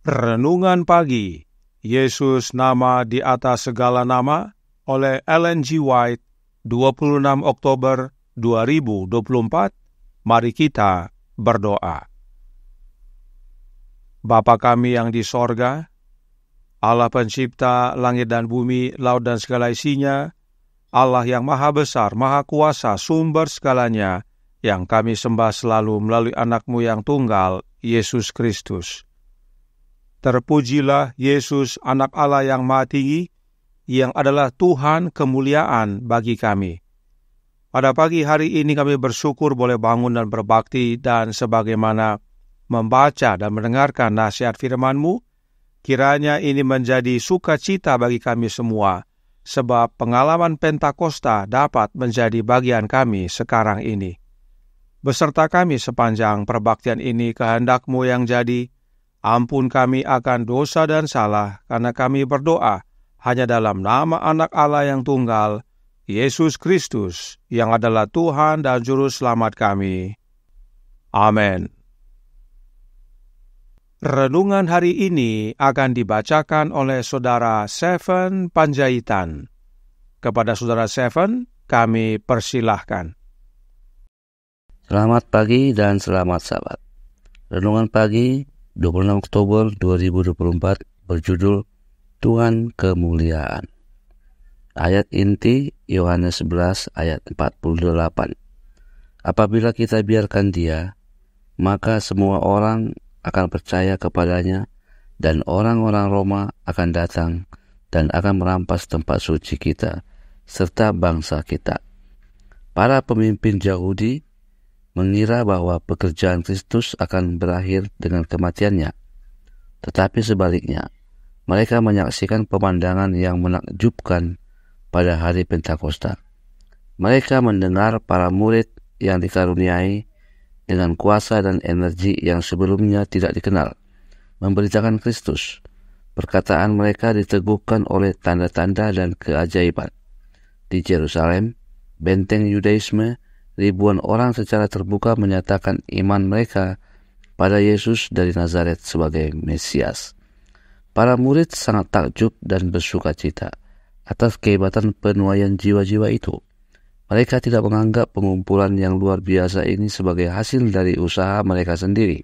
Renungan Pagi, Yesus Nama di Atas Segala Nama, oleh Ellen G. White, 26 Oktober 2024. Mari kita berdoa. Bapa kami yang di sorga, Allah pencipta langit dan bumi, laut dan segala isinya, Allah yang maha besar, maha kuasa, sumber segalanya, yang kami sembah selalu melalui anak-Mu yang tunggal, Yesus Kristus. Terpujilah Yesus, anak Allah yang maha tinggi, yang adalah Tuhan kemuliaan bagi kami. Pada pagi hari ini kami bersyukur boleh bangun dan berbakti, dan sebagaimana membaca dan mendengarkan nasihat firman-Mu, kiranya ini menjadi sukacita bagi kami semua, sebab pengalaman Pentakosta dapat menjadi bagian kami sekarang ini. Beserta kami sepanjang perbaktian ini, kehendak-Mu yang jadi. Ampun kami akan dosa dan salah, karena kami berdoa hanya dalam nama Anak Allah yang tunggal, Yesus Kristus, yang adalah Tuhan dan Juru Selamat kami. Amin. Renungan hari ini akan dibacakan oleh Saudara Seven Panjaitan. Kepada Saudara Seven, kami persilahkan. Selamat pagi dan selamat Sabat. Renungan pagi 26 Oktober 2024 berjudul Tuhan Kemuliaan. Ayat inti Yohanes 11 ayat 48. Apabila kita biarkan Dia, maka semua orang akan percaya kepadanya, dan orang-orang Roma akan datang dan akan merampas tempat suci kita serta bangsa kita. Para pemimpin Yahudi mengira bahwa pekerjaan Kristus akan berakhir dengan kematiannya. Tetapi sebaliknya, mereka menyaksikan pemandangan yang menakjubkan pada hari Pentakosta. Mereka mendengar para murid yang dikaruniai dengan kuasa dan energi yang sebelumnya tidak dikenal, memberitakan Kristus. Perkataan mereka diteguhkan oleh tanda-tanda dan keajaiban. Di Yerusalem, benteng Yudaisme, ribuan orang secara terbuka menyatakan iman mereka pada Yesus dari Nazaret sebagai Mesias. Para murid sangat takjub dan bersuka cita atas kehebatan penuaian jiwa-jiwa itu. Mereka tidak menganggap pengumpulan yang luar biasa ini sebagai hasil dari usaha mereka sendiri.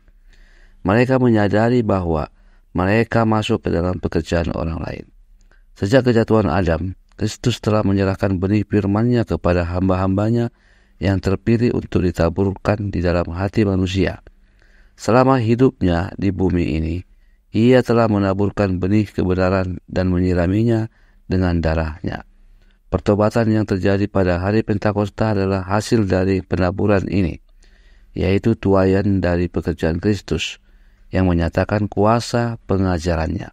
Mereka menyadari bahwa mereka masuk ke dalam pekerjaan orang lain. Sejak kejatuhan Adam, Kristus telah menyerahkan benih firman-Nya kepada hamba-hambanya yang terpilih untuk ditaburkan di dalam hati manusia. Selama hidupnya di bumi ini, Ia telah menaburkan benih kebenaran dan menyiraminya dengan darah-Nya. Pertobatan yang terjadi pada hari Pentakosta adalah hasil dari penaburan ini, yaitu tuaian dari pekerjaan Kristus yang menyatakan kuasa pengajarannya.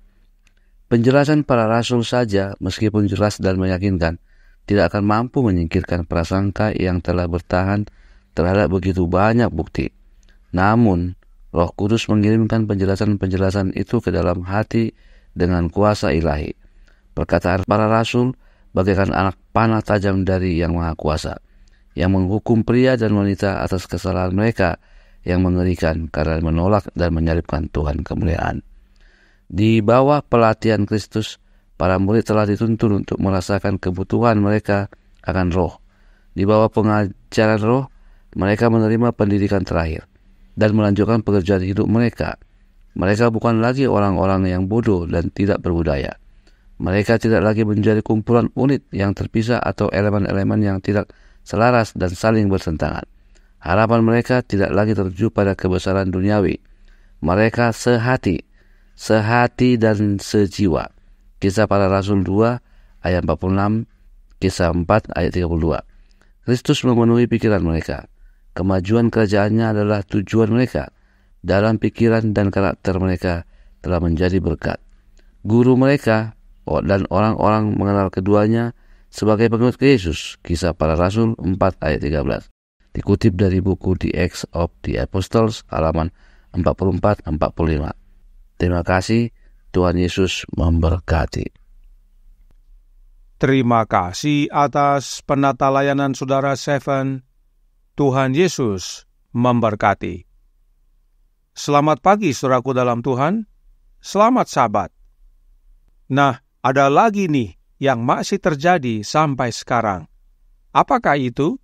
Penjelasan para rasul saja, meskipun jelas dan meyakinkan, tidak akan mampu menyingkirkan prasangka yang telah bertahan terhadap begitu banyak bukti. Namun, Roh Kudus mengirimkan penjelasan-penjelasan itu ke dalam hati dengan kuasa ilahi. Perkataan para rasul bagaikan anak panah tajam dari Yang Maha Kuasa, yang menghukum pria dan wanita atas kesalahan mereka yang mengerikan karena menolak dan menyalibkan Tuhan kemuliaan. Di bawah pelatihan Kristus, para murid telah dituntun untuk merasakan kebutuhan mereka akan roh. Di bawah pengajaran roh, mereka menerima pendidikan terakhir dan melanjutkan pekerjaan hidup mereka. Mereka bukan lagi orang-orang yang bodoh dan tidak berbudaya. Mereka tidak lagi menjadi kumpulan unit yang terpisah atau elemen-elemen yang tidak selaras dan saling bertentangan. Harapan mereka tidak lagi tertuju pada kebesaran duniawi. Mereka sehati dan sejiwa. Kisah para Rasul 2 ayat 46, Kisah 4 ayat 32. Kristus memenuhi pikiran mereka. Kemajuan kerajaannya adalah tujuan mereka. Dalam pikiran dan karakter mereka telah menjadi berkat. Guru mereka dan orang-orang mengenal keduanya sebagai pengikut Yesus. Kisah para Rasul 4 ayat 13. Dikutip dari buku The Acts of the Apostles halaman 44-45. Terima kasih. Tuhan Yesus memberkati. Terima kasih atas penata layanan Saudara Seven. Tuhan Yesus memberkati. Selamat pagi saudaraku dalam Tuhan. Selamat Sabat. Nah, ada lagi nih yang masih terjadi sampai sekarang. Apakah itu?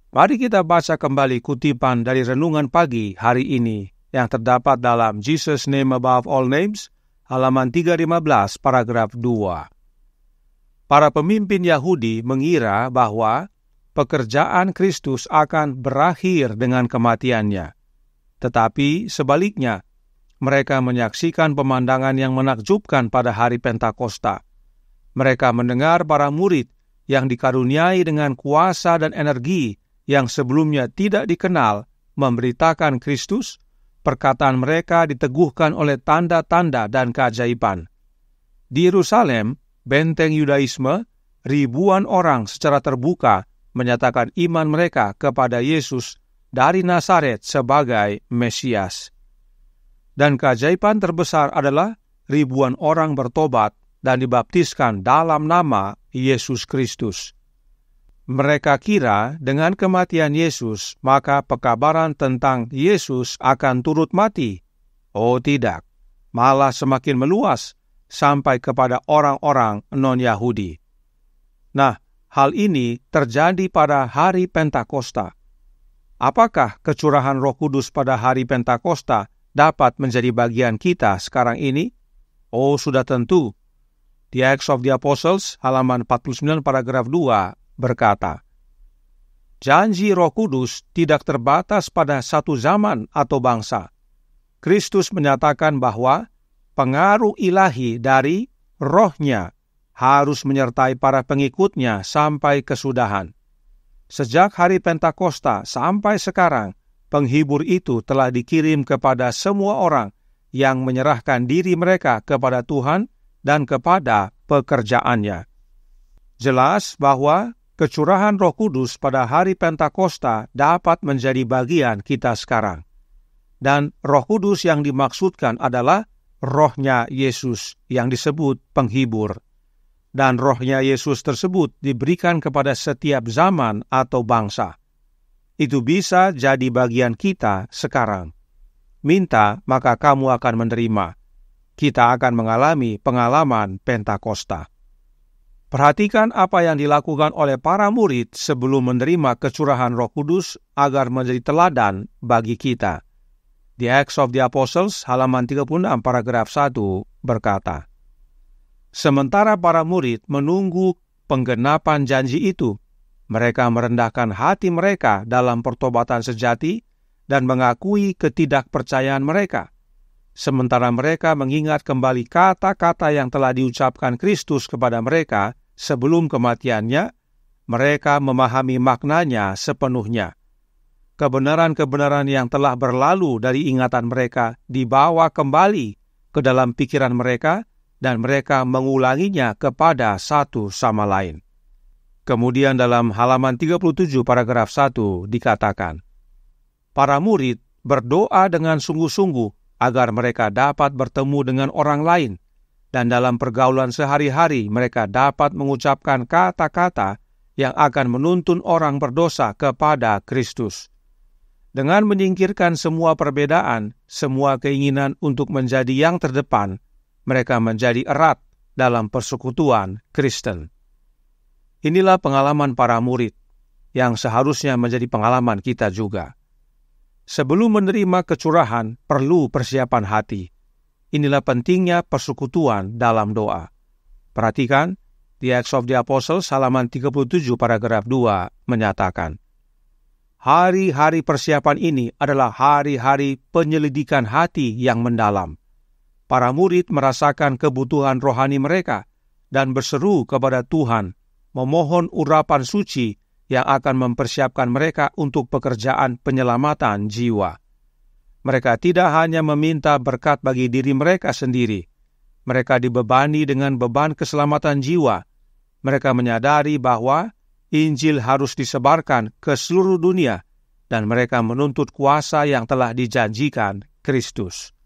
Mari kita baca kembali kutipan dari renungan pagi hari ini yang terdapat dalam Jesus Name Above All Names, halaman 315, paragraf 2. Para pemimpin Yahudi mengira bahwa pekerjaan Kristus akan berakhir dengan kematiannya. Tetapi sebaliknya, mereka menyaksikan pemandangan yang menakjubkan pada hari Pentakosta. Mereka mendengar para murid yang dikaruniai dengan kuasa dan energi yang sebelumnya tidak dikenal memberitakan Kristus. Perkataan mereka diteguhkan oleh tanda-tanda dan keajaiban. Di Yerusalem, benteng Yudaisme, ribuan orang secara terbuka menyatakan iman mereka kepada Yesus dari Nazaret sebagai Mesias. Dan keajaiban terbesar adalah ribuan orang bertobat dan dibaptiskan dalam nama Yesus Kristus. Mereka kira dengan kematian Yesus, maka pekabaran tentang Yesus akan turut mati. Oh tidak, malah semakin meluas sampai kepada orang-orang non-Yahudi. Nah, hal ini terjadi pada hari Pentakosta. Apakah kecurahan Roh Kudus pada hari Pentakosta dapat menjadi bagian kita sekarang ini? Oh, sudah tentu. The Acts of the Apostles, halaman 49, paragraf 2, berkata, janji Roh Kudus tidak terbatas pada satu zaman atau bangsa. Kristus menyatakan bahwa pengaruh ilahi dari Roh-Nya harus menyertai para pengikutnya sampai kesudahan. Sejak hari Pentakosta sampai sekarang, penghibur itu telah dikirim kepada semua orang yang menyerahkan diri mereka kepada Tuhan dan kepada pekerjaannya. Jelas bahwa kecurahan Roh Kudus pada hari Pentakosta dapat menjadi bagian kita sekarang. Dan Roh Kudus yang dimaksudkan adalah Roh-Nya Yesus yang disebut penghibur. Dan Roh-Nya Yesus tersebut diberikan kepada setiap zaman atau bangsa. Itu bisa jadi bagian kita sekarang. Minta, maka kamu akan menerima. Kita akan mengalami pengalaman Pentakosta. Perhatikan apa yang dilakukan oleh para murid sebelum menerima kecurahan Roh Kudus agar menjadi teladan bagi kita. The Acts of the Apostles, halaman 36, paragraf 1, berkata, sementara para murid menunggu penggenapan janji itu, mereka merendahkan hati mereka dalam pertobatan sejati dan mengakui ketidakpercayaan mereka. Sementara mereka mengingat kembali kata-kata yang telah diucapkan Kristus kepada mereka sebelum kematiannya, mereka memahami maknanya sepenuhnya. Kebenaran-kebenaran yang telah berlalu dari ingatan mereka dibawa kembali ke dalam pikiran mereka dan mereka mengulanginya kepada satu sama lain. Kemudian dalam halaman 37 paragraf 1 dikatakan, para murid berdoa dengan sungguh-sungguh agar mereka dapat bertemu dengan orang lain, dan dalam pergaulan sehari-hari mereka dapat mengucapkan kata-kata yang akan menuntun orang berdosa kepada Kristus. Dengan menyingkirkan semua perbedaan, semua keinginan untuk menjadi yang terdepan, mereka menjadi erat dalam persekutuan Kristen. Inilah pengalaman para murid, yang seharusnya menjadi pengalaman kita juga. Sebelum menerima kecurahan, perlu persiapan hati. Inilah pentingnya persekutuan dalam doa. Perhatikan, The Acts of the Apostles, halaman 37, paragraf 2, menyatakan, hari-hari persiapan ini adalah hari-hari penyelidikan hati yang mendalam. Para murid merasakan kebutuhan rohani mereka dan berseru kepada Tuhan, memohon urapan suci yang akan mempersiapkan mereka untuk pekerjaan penyelamatan jiwa. Mereka tidak hanya meminta berkat bagi diri mereka sendiri. Mereka dibebani dengan beban keselamatan jiwa. Mereka menyadari bahwa Injil harus disebarkan ke seluruh dunia, dan mereka menuntut kuasa yang telah dijanjikan Kristus.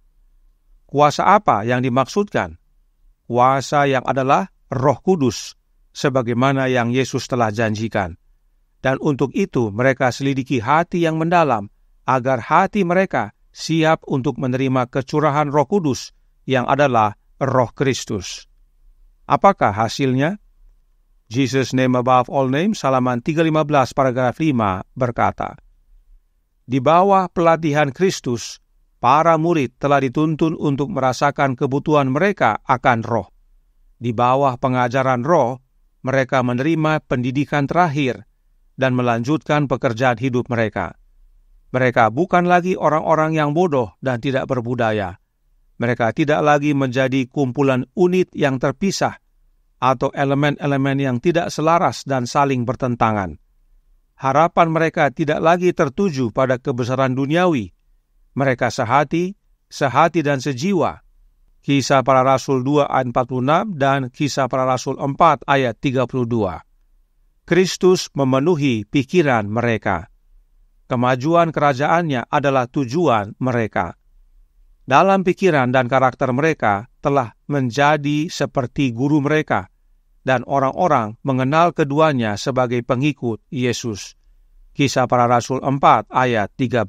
Kuasa apa yang dimaksudkan? Kuasa yang adalah Roh Kudus, sebagaimana yang Yesus telah janjikan. Dan untuk itu mereka selidiki hati yang mendalam, agar hati mereka siap untuk menerima kecurahan Roh Kudus yang adalah Roh Kristus. Apakah hasilnya? Jesus name above all names, halaman 315 paragraf 5 berkata, di bawah pelatihan Kristus, para murid telah dituntun untuk merasakan kebutuhan mereka akan roh. Di bawah pengajaran roh, mereka menerima pendidikan terakhir dan melanjutkan pekerjaan hidup mereka. Mereka bukan lagi orang-orang yang bodoh dan tidak berbudaya. Mereka tidak lagi menjadi kumpulan unit yang terpisah atau elemen-elemen yang tidak selaras dan saling bertentangan. Harapan mereka tidak lagi tertuju pada kebesaran duniawi. Mereka sehati dan sejiwa. Kisah Para Rasul 2 ayat 46 dan Kisah Para Rasul 4 ayat 32. Kristus memenuhi pikiran mereka. Kemajuan kerajaannya adalah tujuan mereka. Dalam pikiran dan karakter mereka telah menjadi seperti guru mereka, dan orang-orang mengenal keduanya sebagai pengikut Yesus. Kisah Para Rasul 4 ayat 13.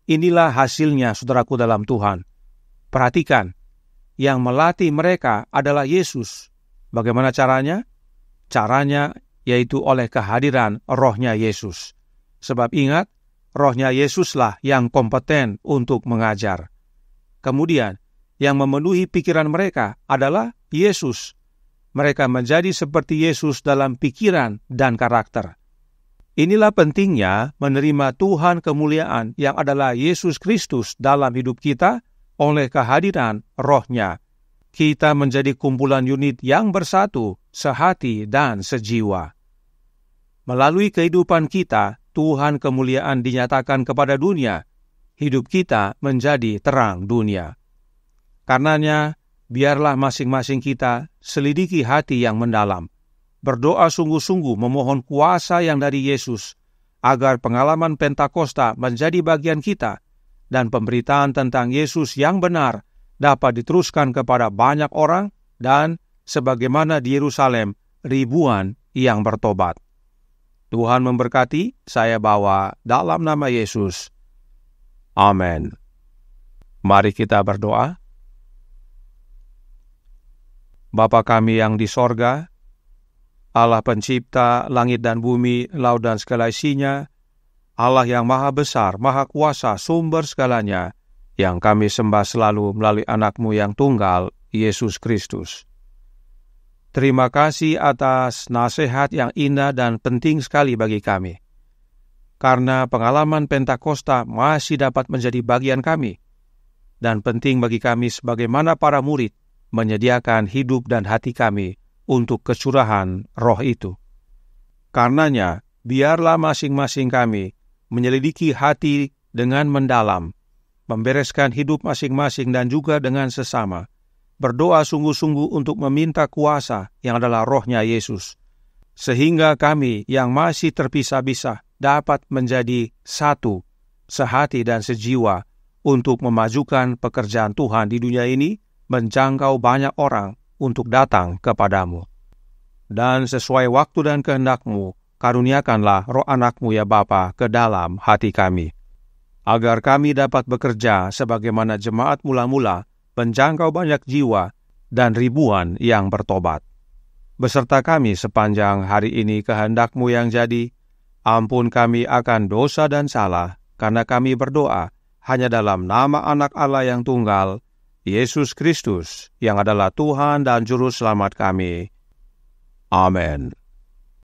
Inilah hasilnya, saudaraku dalam Tuhan. Perhatikan, yang melatih mereka adalah Yesus. Bagaimana caranya? Caranya yaitu oleh kehadiran Roh-Nya Yesus. Sebab ingat, Roh-Nya Yesuslah yang kompeten untuk mengajar. Kemudian, yang memenuhi pikiran mereka adalah Yesus. Mereka menjadi seperti Yesus dalam pikiran dan karakter. Inilah pentingnya menerima Tuhan kemuliaan yang adalah Yesus Kristus dalam hidup kita oleh kehadiran Roh-Nya. Kita menjadi kumpulan unit yang bersatu, sehati dan sejiwa. Melalui kehidupan kita, Tuhan kemuliaan dinyatakan kepada dunia. Hidup kita menjadi terang dunia. Karenanya, biarlah masing-masing kita selidiki hati yang mendalam. Berdoa sungguh-sungguh memohon kuasa yang dari Yesus, agar pengalaman Pentakosta menjadi bagian kita, dan pemberitaan tentang Yesus yang benar dapat diteruskan kepada banyak orang, dan sebagaimana di Yerusalem, ribuan yang bertobat. Tuhan memberkati, saya bawa dalam nama Yesus. Amin. Mari kita berdoa. Bapa kami yang di sorga, Allah pencipta langit dan bumi, laut dan segala isinya, Allah yang maha besar, maha kuasa, sumber segalanya, yang kami sembah selalu melalui anak-Mu yang tunggal, Yesus Kristus. Terima kasih atas nasihat yang indah dan penting sekali bagi kami. Karena pengalaman Pentakosta masih dapat menjadi bagian kami, dan penting bagi kami sebagaimana para murid menyediakan hidup dan hati kami untuk kecurahan Roh itu. Karenanya, biarlah masing-masing kami menyelidiki hati dengan mendalam, membereskan hidup masing-masing dan juga dengan sesama, berdoa sungguh-sungguh untuk meminta kuasa yang adalah Roh-Nya Yesus, sehingga kami yang masih terpisah-pisah dapat menjadi satu, sehati dan sejiwa untuk memajukan pekerjaan Tuhan di dunia ini, menjangkau banyak orang untuk datang kepadamu. Dan sesuai waktu dan kehendak-Mu, karuniakanlah Roh anak-Mu ya Bapa ke dalam hati kami, agar kami dapat bekerja sebagaimana jemaat mula-mula, menjangkau banyak jiwa dan ribuan yang bertobat. Beserta kami sepanjang hari ini kehendak-Mu yang jadi, ampun kami akan dosa dan salah, karena kami berdoa hanya dalam nama Anak Allah yang tunggal, Yesus Kristus, yang adalah Tuhan dan Juru Selamat kami. Amin.